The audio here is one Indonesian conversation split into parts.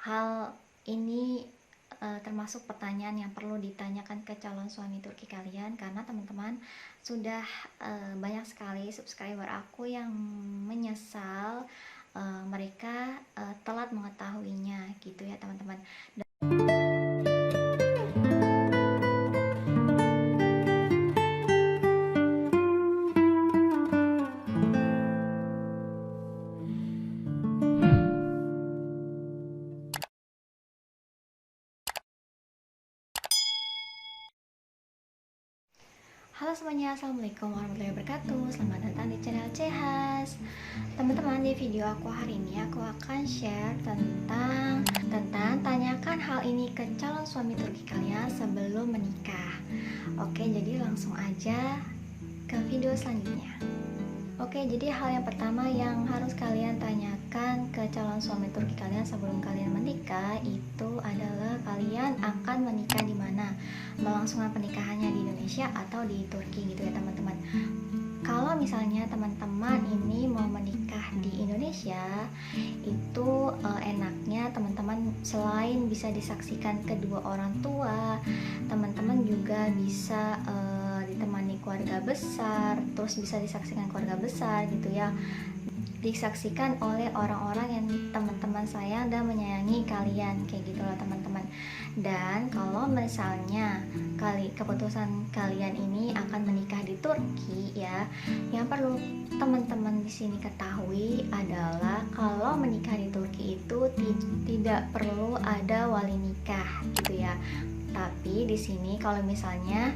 Hal ini termasuk pertanyaan yang perlu ditanyakan ke calon suami Turki kalian, karena teman-teman sudah banyak sekali subscriber aku yang menyesal mereka telat mengetahuinya gitu ya teman-teman. Halo semuanya, assalamualaikum warahmatullahi wabarakatuh. Selamat datang di channel Cehas. Teman-teman, di video aku hari ini aku akan share tentang tanyakan hal ini ke calon suami Turki kalian sebelum menikah. Oke, jadi langsung aja ke video selanjutnya. Oke, jadi hal yang pertama yang harus kalian tanyakan ke calon suami Turki kalian sebelum kalian menikah itu adalah kalian akan menikah di mana? Melangsungkan pernikahannya di Indonesia atau di Turki gitu ya teman-teman. Kalau misalnya teman-teman ini mau menikah di Indonesia, itu enaknya teman-teman selain bisa disaksikan kedua orang tua, teman-teman juga bisa ditemani keluarga besar, terus bisa disaksikan keluarga besar gitu ya, disaksikan oleh orang-orang yang teman-teman sayang dan menyayangi kalian, kayak gitu loh teman-teman. Dan kalau misalnya keputusan kalian ini akan menikah di Turki ya, yang perlu teman-teman di sini ketahui adalah kalau menikah di Turki itu tidak perlu ada wali nikah gitu ya. Tapi di sini kalau misalnya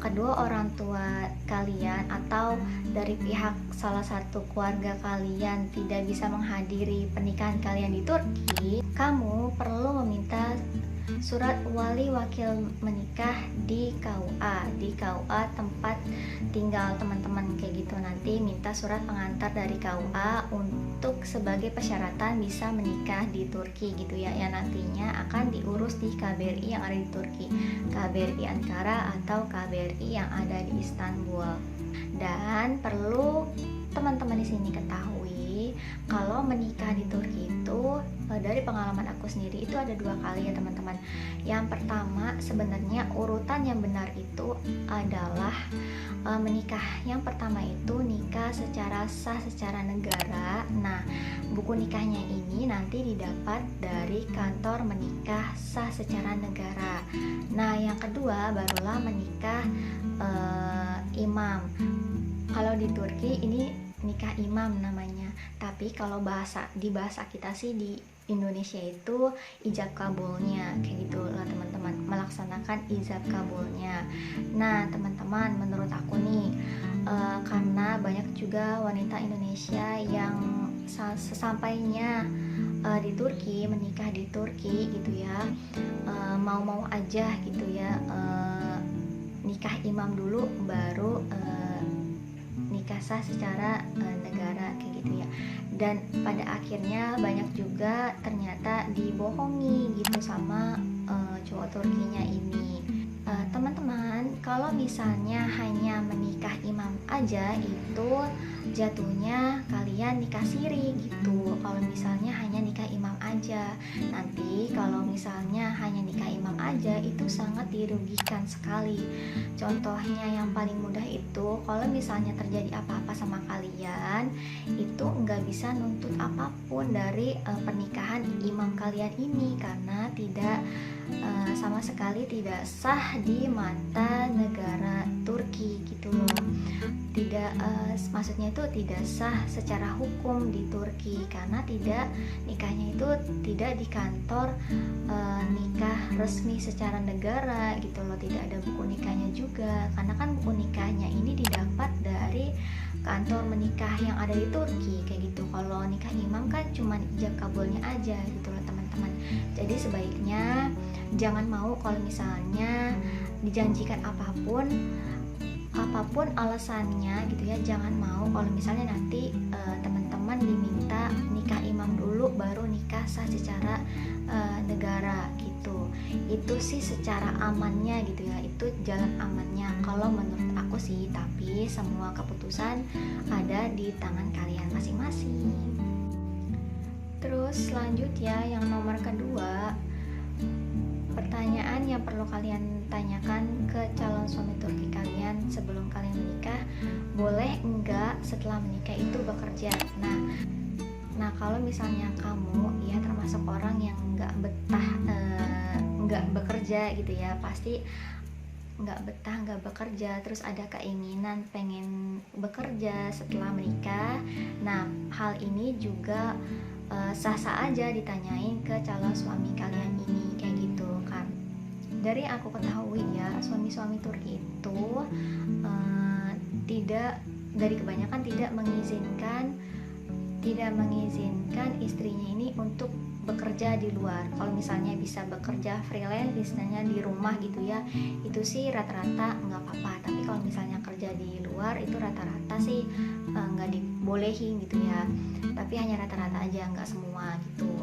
kedua orang tua kalian atau dari pihak salah satu keluarga kalian tidak bisa menghadiri pernikahan kalian di Turki, kamu perlu meminta surat wali wakil menikah di KUA tempat tinggal teman-teman, kayak gitu. Nanti minta surat pengantar dari KUA untuk sebagai persyaratan bisa menikah di Turki gitu ya, yang nantinya akan diurus di KBRI yang ada di Turki, KBRI Ankara atau KBRI yang ada di Istanbul. Dan perlu teman-teman di sini ketahui kalau menikah di Turki itu dari pengalaman aku sendiri itu ada 2 kali ya teman-teman. Yang pertama, sebenarnya urutan yang benar itu adalah menikah. Yang pertama itu nikah secara sah secara negara. Nah, buku nikahnya ini nanti didapat dari kantor menikah sah secara negara. Nah, yang kedua barulah menikah imam. Kalau di Turki ini nikah imam namanya, tapi kalau di bahasa kita sih di Indonesia itu ijab kabulnya, kayak gitu lah teman-teman, melaksanakan ijab kabulnya. Nah teman-teman, menurut aku nih karena banyak juga wanita Indonesia yang sesampainya di Turki, menikah di Turki gitu ya, mau-mau aja gitu ya, nikah imam dulu baru nikah sah secara negara, kayak gitu ya. Dan pada akhirnya banyak juga ternyata dibohongi gitu sama cowok Turkinya ini. Teman-teman, kalau misalnya hanya menikah imam aja itu jatuhnya kalian nikah siri gitu. Kalau misalnya hanya nikah imam aja, nanti kalau misalnya hanya nikah imam aja itu sangat dirugikan sekali. Contohnya yang paling mudah itu kalau misalnya terjadi apa-apa sama kalian, itu nggak bisa nuntut apapun dari pernikahan imam kalian ini, karena tidak sama sekali tidak sah di mata negara Turki gitu loh. Tidak maksudnya itu tidak sah secara hukum di Turki, karena nikahnya itu tidak di kantor nikah resmi secara negara gitu loh, tidak ada buku nikahnya juga, karena kan buku nikahnya ini didapat dari kantor menikah yang ada di Turki, kayak gitu. Kalau nikah imam kan cuma ijab kabulnya aja gitu loh teman-teman. Jadi sebaiknya jangan mau kalau misalnya dijanjikan apapun alasannya gitu ya, jangan mau kalau misalnya nanti teman-teman diminta nikah imam dulu baru nikah sah secara negara gitu. Itu sih secara amannya gitu ya, itu jalan amannya kalau menurut aku sih, tapi semua keputusan ada di tangan kalian masing-masing. Terus lanjut ya, yang nomor kedua pertanyaan yang perlu kalian tanyakan ke calon suami Turki kalian sebelum kalian menikah, boleh enggak setelah menikah itu bekerja. Nah kalau misalnya kamu ya termasuk orang yang nggak betah nggak bekerja gitu ya, pasti nggak betah nggak bekerja, terus ada keinginan pengen bekerja setelah menikah. Nah hal ini juga sah-sah aja ditanyain ke calon suami kalian ini, kayak gitu kan. Dari aku ketahui ya, suami-suami Turki itu kebanyakan tidak mengizinkan istrinya ini untuk bekerja di luar. Kalau misalnya bisa bekerja freelance, misalnya di rumah gitu ya, itu sih rata-rata nggak apa-apa. Tapi kalau misalnya kerja di luar itu rata-rata sih nggak dibolehin gitu ya. Tapi hanya rata-rata aja, nggak semua gitu.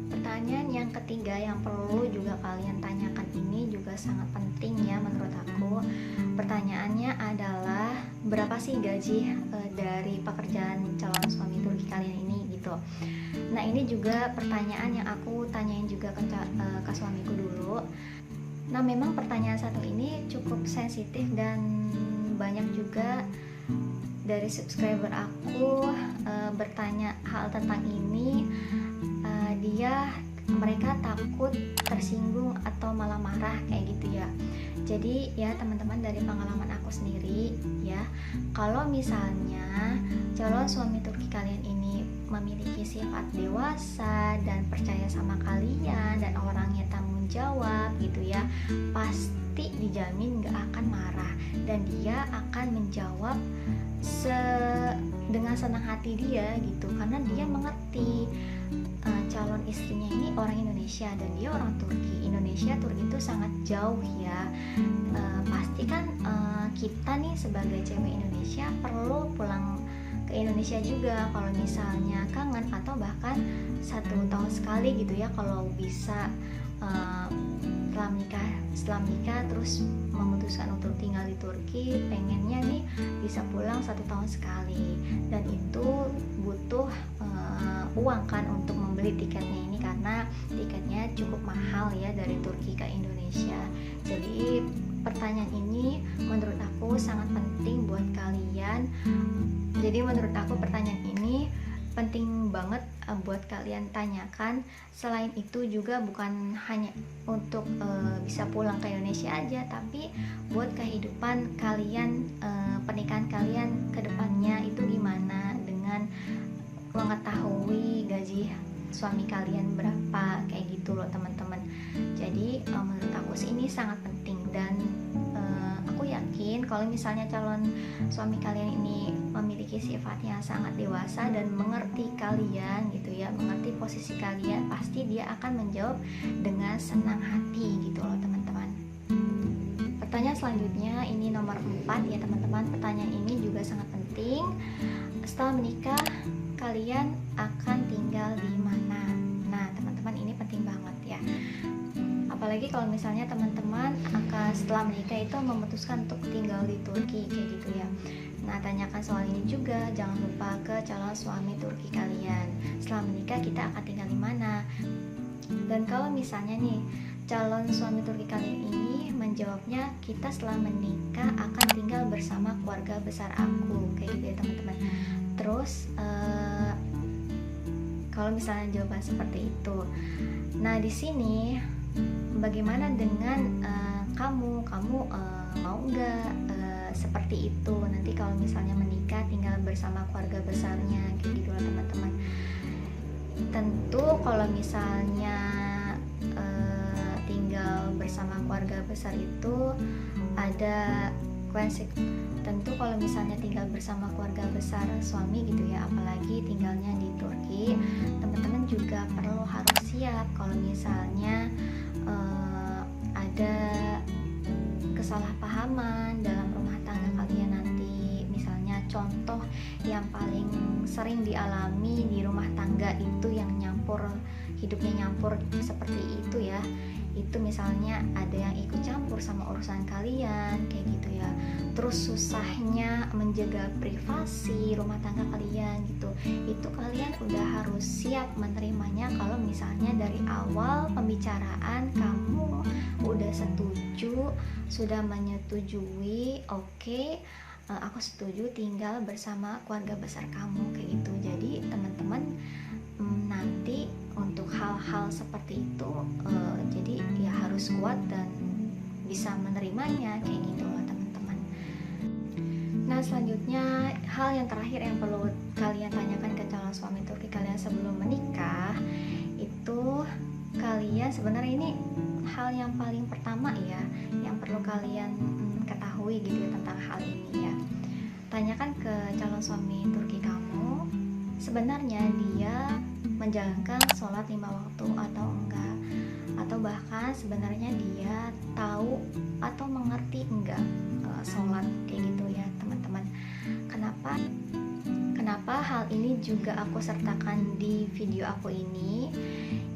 Pertanyaan yang ketiga yang perlu juga kalian tanyakan ini juga sangat penting ya menurut aku. Pertanyaannya adalah berapa sih gaji dari pekerjaan calon suami Turki kalian ini gitu. Nah ini juga pertanyaan yang aku tanyain juga ke suamiku dulu. Nah memang pertanyaan satu ini cukup sensitif dan banyak juga dari subscriber aku bertanya hal tentang ini. Mereka takut tersinggung atau malah marah kayak gitu ya. Jadi ya teman-teman, dari pengalaman aku sendiri ya, kalau misalnya calon suami Turki kalian ini memiliki sifat dewasa dan percaya sama kalian dan orangnya tanggung jawab gitu ya, pasti dijamin gak akan marah dan dia akan menjawab dengan senang hati dia gitu, karena dia mengerti calon istrinya ini orang Indonesia dan dia orang Turki. Indonesia Turki itu sangat jauh ya. Pasti kan kita nih sebagai cewek Indonesia perlu pulang ke Indonesia juga kalau misalnya kangen, atau bahkan 1 tahun sekali gitu ya kalau bisa. Setelah menikah terus memutuskan untuk tinggal di Turki, pengennya nih bisa pulang 1 tahun sekali, dan itu butuh uang kan untuk membeli tiketnya ini, karena tiketnya cukup mahal ya dari Turki ke Indonesia. Jadi pertanyaan ini menurut aku sangat penting buat kalian. Jadi menurut aku pertanyaan ini penting banget buat kalian tanyakan. Selain itu juga bukan hanya untuk bisa pulang ke Indonesia aja, tapi buat kehidupan kalian, pernikahan kalian ke depannya itu gimana, dengan mengetahui gaji suami kalian berapa, kayak gitu loh teman-teman. Jadi menurut aku sih ini sangat penting, dan aku yakin kalau misalnya calon suami kalian ini memiliki sifat yang sangat dewasa dan mengerti kalian gitu ya, mengerti posisi kalian, pasti dia akan menjawab dengan senang hati gitu loh teman-teman. Pertanyaan selanjutnya ini nomor 4 ya teman-teman. Pertanyaan ini juga sangat penting. Setelah menikah kalian akan tinggal di mana? Nah teman-teman, ini penting banget ya. Apalagi kalau misalnya teman-teman akan setelah menikah itu memutuskan untuk tinggal di Turki kayak gitu ya. Nah tanyakan soal ini juga, jangan lupa ke calon suami Turki kalian. Setelah menikah kita akan tinggal di mana? Dan kalau misalnya nih calon suami Turki kalian ini menjawabnya, kita setelah menikah akan tinggal bersama keluarga besar aku, kayak gitu ya teman-teman. Terus kalau misalnya jawaban seperti itu, nah di sini bagaimana dengan kamu mau nggak seperti itu nanti kalau misalnya menikah tinggal bersama keluarga besarnya, kayak gitu lah teman-teman. Tentu kalau misalnya tinggal bersama keluarga besar itu ada konsekuensi. Tentu kalau misalnya tinggal bersama keluarga besar suami gitu ya, apalagi tinggalnya di Turki, teman-teman juga perlu harus siap kalau misalnya ada kesalahpahaman dalam rumah tangga kalian nanti. Misalnya contoh yang paling sering dialami di rumah tangga itu yang hidupnya nyampur seperti itu ya, itu misalnya ada yang ikut campur sama urusan kalian kayak gitu ya, terus susahnya menjaga privasi rumah tangga kalian gitu, itu kalian udah harus siap menerimanya. Kalau misalnya dari awal pembicaraan kamu udah sudah setuju, sudah menyetujui, oke, aku setuju tinggal bersama keluarga besar kamu, kayak gitu. Jadi teman-teman, nanti untuk hal-hal seperti itu, jadi ya harus kuat dan bisa menerimanya, kayak gitu loh teman-teman. Nah, selanjutnya hal yang terakhir yang perlu kalian tanyakan ke calon suami Turki kalian sebelum menikah itu, kalian sebenarnya ini hal yang paling pertama ya, yang perlu kalian ketahui gitu ya tentang hal ini ya. Tanyakan ke calon suami Turki kamu, sebenarnya dia menjalankan sholat 5 waktu atau enggak, atau bahkan sebenarnya dia tahu atau mengerti enggak sholat, kayak gitu ya teman-teman. Kenapa hal ini juga aku sertakan di video aku ini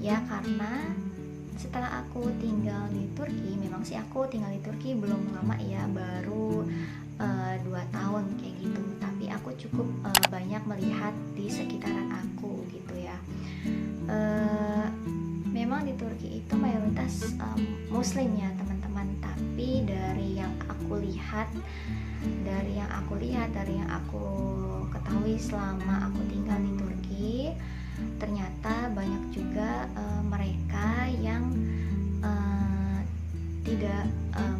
ya, karena setelah aku tinggal di Turki, memang sih aku tinggal di Turki belum lama ya, baru 2 tahun kayak gitu, tapi aku cukup banyak melihat di sekitaran aku gitu ya. Memang di Turki itu mayoritas muslim ya teman-teman, tapi dari yang aku lihat, dari yang aku ketahui selama aku tinggal di Turki, ternyata banyak juga mereka yang tidak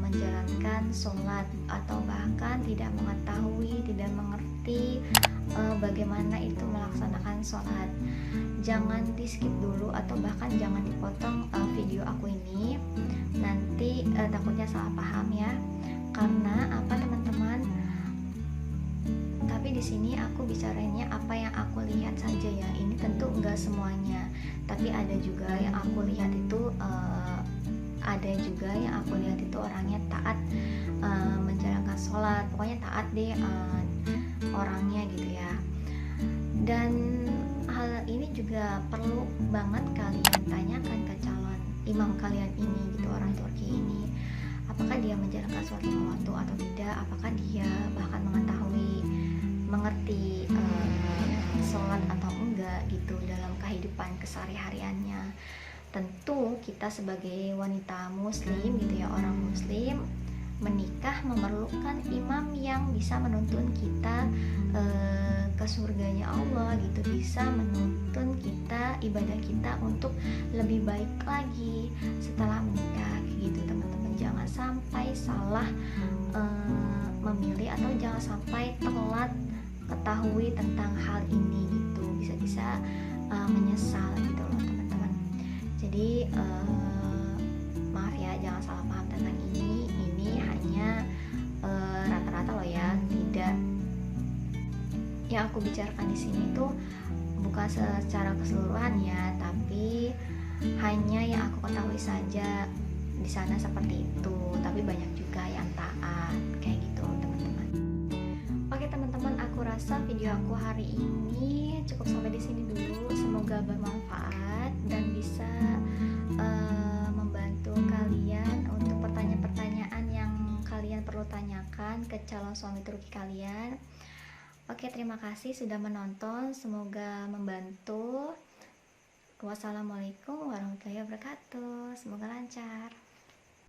menjalankan sholat, atau bahkan tidak mengetahui, tidak mengerti bagaimana itu melaksanakan sholat. Jangan di skip dulu atau bahkan jangan dipotong video aku ini, nanti takutnya salah paham ya. Karena apa teman-teman, tapi di sini aku bicarainnya apa yang aku lihat saja ya. Ini tentu enggak semuanya, tapi ada juga yang aku lihat itu orangnya taat menjalankan sholat, pokoknya taat deh orangnya gitu ya. Dan hal ini juga perlu banget kalian tanyakan ke calon imam kalian ini gitu, orang Turki ini, apakah dia menjalankan sholat 5 waktu atau tidak, apakah dia bahkan mengerti sholat atau enggak gitu dalam kehidupan kesehari-hariannya. Tentu kita sebagai wanita muslim gitu ya, orang muslim, menikah memerlukan imam yang bisa menuntun kita ke surganya Allah gitu, bisa menuntun kita, ibadah kita untuk lebih baik lagi setelah menikah gitu teman-teman. Jangan sampai salah memilih, atau jangan sampai telat ketahui tentang hal ini gitu, bisa-bisa menyesal gitu loh teman-teman. Jadi maaf ya, jangan salah paham tentang ini hanya rata-rata loh ya, tidak, yang aku bicarakan di sini tuh bukan secara keseluruhan ya, tapi hanya yang aku ketahui saja di sana seperti itu, tapi banyak juga yang taat kayak gitu teman-teman. Oke teman-teman, aku rasa video aku hari ini cukup sampai di sini dulu. Semoga bermanfaat dan bisa membantu kalian untuk pertanyaan-pertanyaan yang kalian perlu tanyakan ke calon suami Turki kalian. Oke, terima kasih sudah menonton, semoga membantu. Wassalamualaikum warahmatullahi wabarakatuh, semoga lancar.